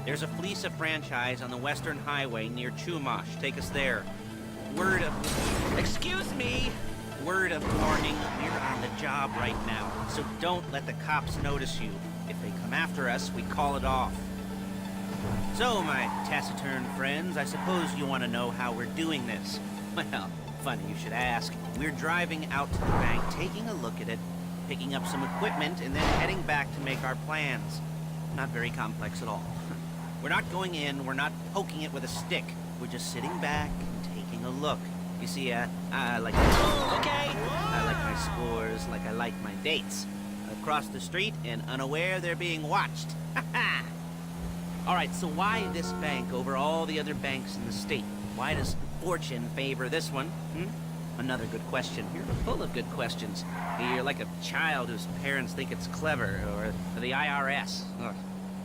There's a Fleeca franchise on the Western Highway near Chumash. Take us there. Word of... Excuse me! Word of warning, we're on the job right now, so don't let the cops notice you. If they come after us, we call it off. So, my taciturn friends, I suppose you want to know how we're doing this. Well, funny you should ask. We're driving out to the bank, taking a look at it, picking up some equipment, and then heading back to make our plans. Not very complex at all. We're not going in, we're not poking it with a stick. We're just sitting back and taking a look. You see, I like... Okay! I like my scores like I like my dates. Across the street and unaware they're being watched. Ha-ha! Alright, so why this bank over all the other banks in the state? Why does fortune favor this one? Another good question. You're full of good questions. You're like a child whose parents think it's clever, or the IRS. Ugh.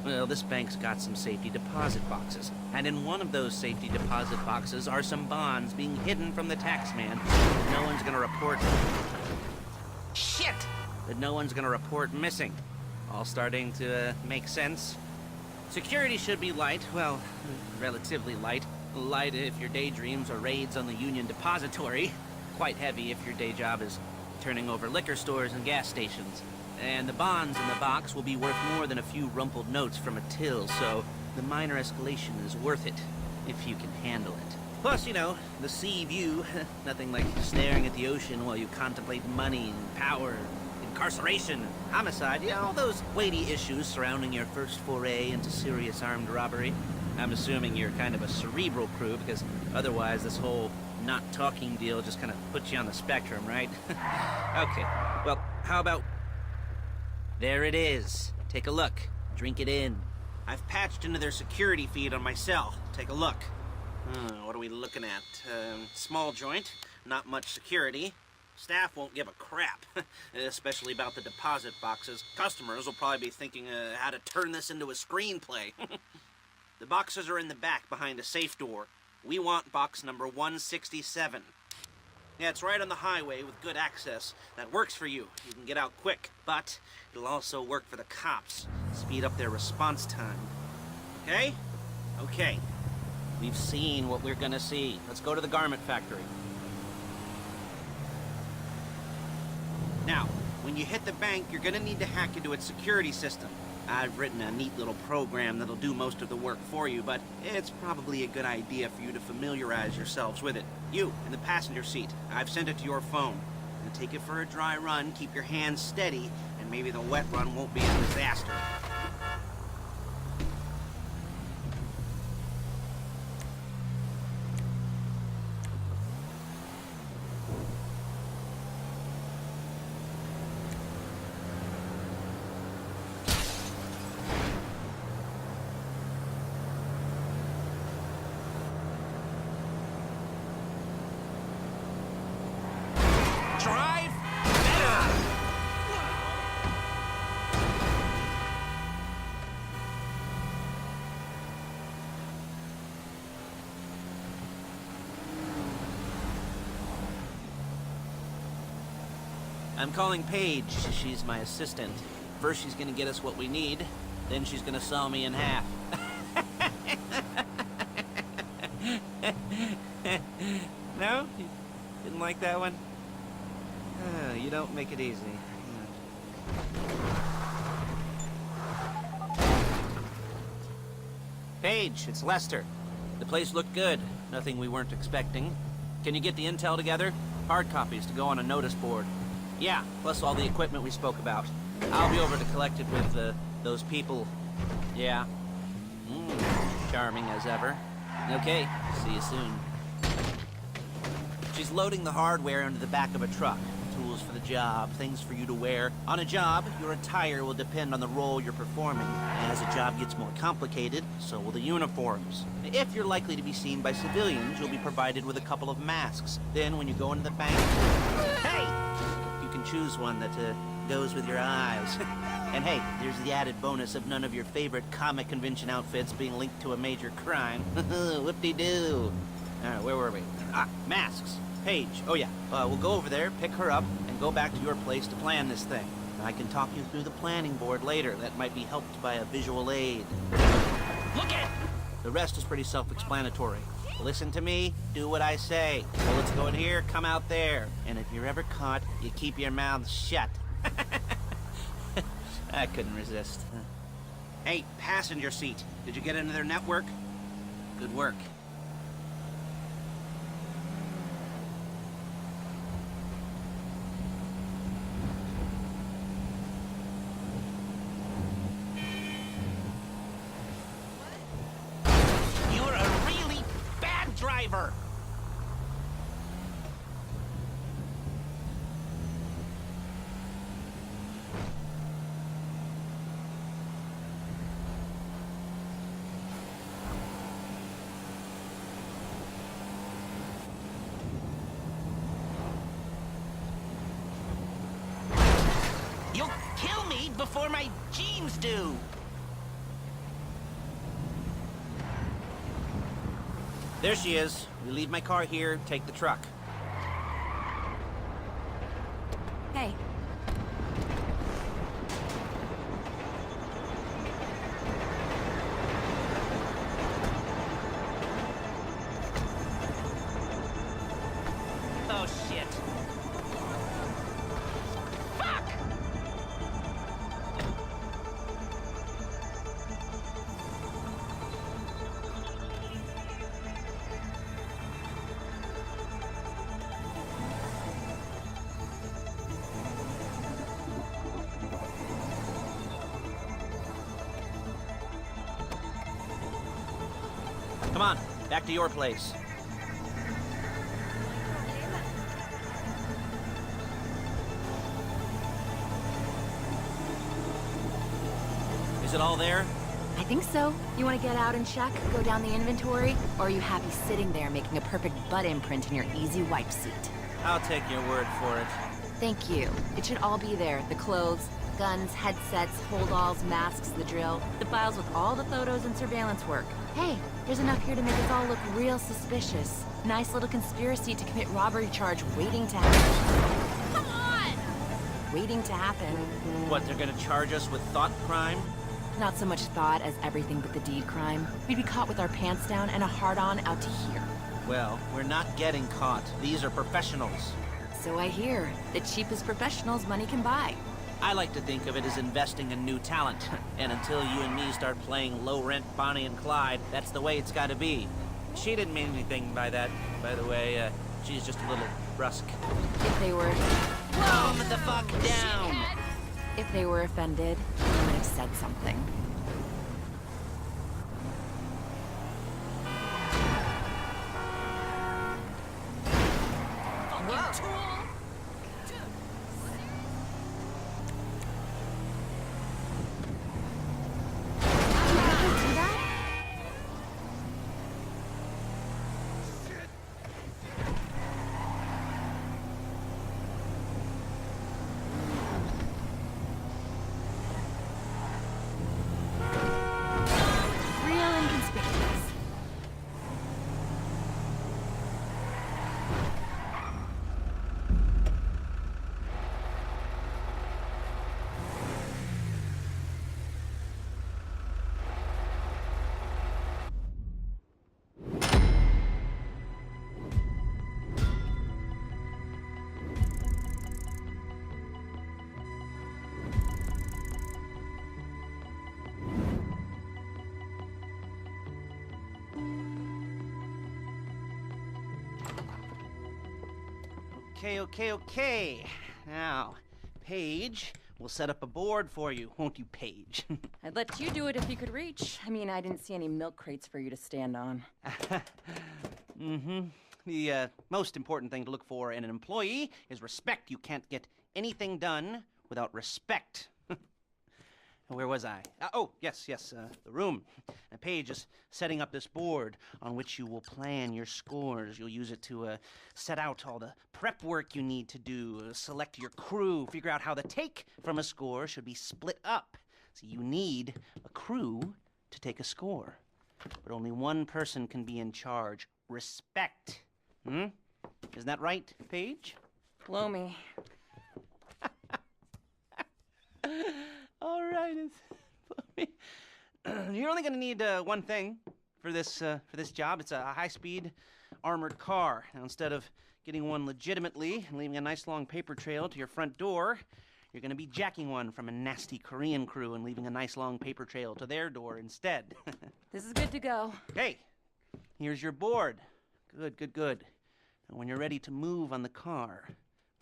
Well, this bank's got some safety deposit boxes. And in one of those safety deposit boxes are some bonds being hidden from the taxman that no one's gonna report... Shit! That no one's gonna report missing. All starting to make sense. Security should be light, well, relatively light. Light if your daydreams are raids on the Union Depository. Quite heavy if your day job is turning over liquor stores and gas stations. And the bonds in the box will be worth more than a few rumpled notes from a till, so the minor escalation is worth it, if you can handle it. Plus, you know, the sea view, nothing like staring at the ocean while you contemplate money and power, incarceration, homicide, you know, all those weighty issues surrounding your first foray into serious armed robbery. I'm assuming you're kind of a cerebral crew, because otherwise this whole not talking deal just kind of puts you on the spectrum, right? Okay, well, how about... There it is. Take a look. Drink it in. I've patched into their security feed on my cell. Take a look. What are we looking at? Small joint, not much security. Staff won't give a crap, especially about the deposit boxes. Customers will probably be thinking how to turn this into a screenplay. The boxes are in the back behind a safe door. We want box number 167. Yeah, it's right on the highway with good access. That works for you. You can get out quick, but it'll also work for the cops. Speed up their response time. Okay? Okay. We've seen what we're gonna see. Let's go to the garment factory. Now, when you hit the bank, you're gonna need to hack into its security system. I've written a neat little program that'll do most of the work for you, but it's probably a good idea for you to familiarize yourselves with it. You, in the passenger seat, I've sent it to your phone. Now take it for a dry run, keep your hands steady, and maybe the wet run won't be a disaster. Drive better! I'm calling Paige. She's my assistant. First she's gonna get us what we need, then she's gonna saw me in half. No? You didn't like that one? You don't make it easy. Paige, it's Lester. The place looked good. Nothing we weren't expecting. Can you get the intel together? Hard copies to go on a notice board. Yeah, plus all the equipment we spoke about. I'll be over to collect it with, those people. Yeah. Charming as ever. Okay, see you soon. She's loading the hardware into the back of a truck. Tools for the job, things for you to wear. On a job, your attire will depend on the role you're performing. As the job gets more complicated, so will the uniforms. If you're likely to be seen by civilians, you'll be provided with a couple of masks. Then, when you go into the bank, hey! You can choose one that goes with your eyes. And hey, there's the added bonus of none of your favorite comic convention outfits being linked to a major crime. Whoop-de-doo. Where were we? Masks. Paige. Oh yeah, we'll go over there, pick her up, and go back to your place to plan this thing. I can talk you through the planning board later. That might be helped by a visual aid. Look at... The rest is pretty self-explanatory. Listen to me, do what I say. Bullets go in here, come out there. And if you're ever caught, you keep your mouth shut. I couldn't resist. Hey, passenger seat. Did you get into their network? Good work. You're a really bad driver! You'll kill me before my jeans do! There she is. We leave my car here, take the truck. Hey. Oh, shit. Fuck! Come on, back to your place. Is it all there? I think so. You want to get out and check, go down the inventory, or are you happy sitting there making a perfect butt imprint in your easy wipe seat? I'll take your word for it. Thank you. It should all be there. The clothes, guns, headsets, holdalls, masks, the drill, the files with all the photos and surveillance work. Hey, there's enough here to make us all look real suspicious. Nice little conspiracy to commit robbery charge waiting to happen. Come on! Waiting to happen. What, they're gonna charge us with thought crime? Not so much thought as everything but the deed crime. We'd be caught with our pants down and a hard-on out to here. Well, we're not getting caught. These are professionals. So I hear. The cheapest professionals money can buy. I like to think of it as investing in new talent. And until you and me start playing low-rent Bonnie and Clyde, that's the way it's gotta be. She didn't mean anything by that, by the way. She's just a little brusque. If they were... Calm the fuck down! If they were offended, they might have said something. Okay. Now, Paige, we'll set up a board for you, won't you, Paige? I'd let you do it if you could reach. I mean, I didn't see any milk crates for you to stand on. The most important thing to look for in an employee is respect. You can't get anything done without respect. Where was I? Yes, the room. And Paige is setting up this board on which you will plan your scores. You'll use it to set out all the prep work you need to do, select your crew, figure out how the take from a score should be split up. So you need a crew to take a score. But only one person can be in charge. Respect. Isn't that right, Paige? Blow me. All right, you're only gonna need one thing for this job. It's a high-speed armored car. Now, instead of getting one legitimately and leaving a nice long paper trail to your front door, you're gonna be jacking one from a nasty Korean crew and leaving a nice long paper trail to their door instead. This is good to go. Hey, here's your board. Good, good, good. And when you're ready to move on the car,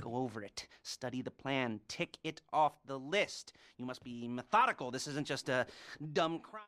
go over it, study the plan, tick it off the list. You must be methodical. This isn't just a dumb crime.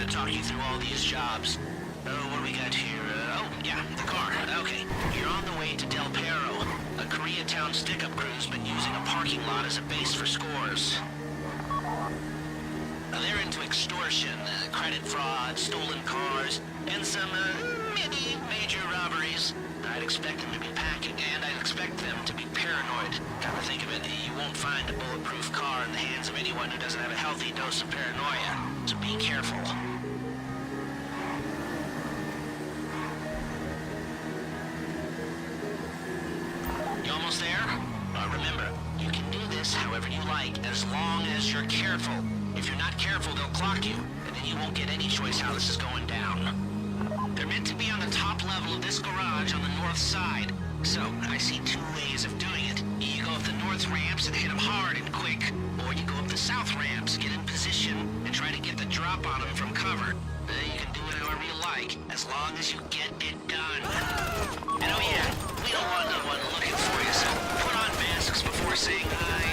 Talk you through all these jobs. Oh, what do we got here? Oh, yeah, the car. Okay, you're on the way to Del Perro. A Koreatown stick-up crew's been using a parking lot as a base for scores. They're into extortion, credit fraud, stolen cars, and some, major robberies. I'd expect them to be packing, and I'd expect them to be paranoid. Come to think of it, you won't find a bulletproof car in the hands of anyone who doesn't have a healthy dose of paranoia. So be careful. You almost there? Remember, you can do this however you like, as long as you're careful. If you're not careful, they'll clock you, and then you won't get any choice how this is going down. They're meant to be on the top level of this garage on the north side. So, I see two ways of doing it. You go up the north ramps and hit them hard and quick, or you go up the south ramps, get in position, and try to get the drop on them from cover. You can do it however you like, as long as you get it done. And oh yeah, we don't want no one looking for you, so put on masks before saying hi.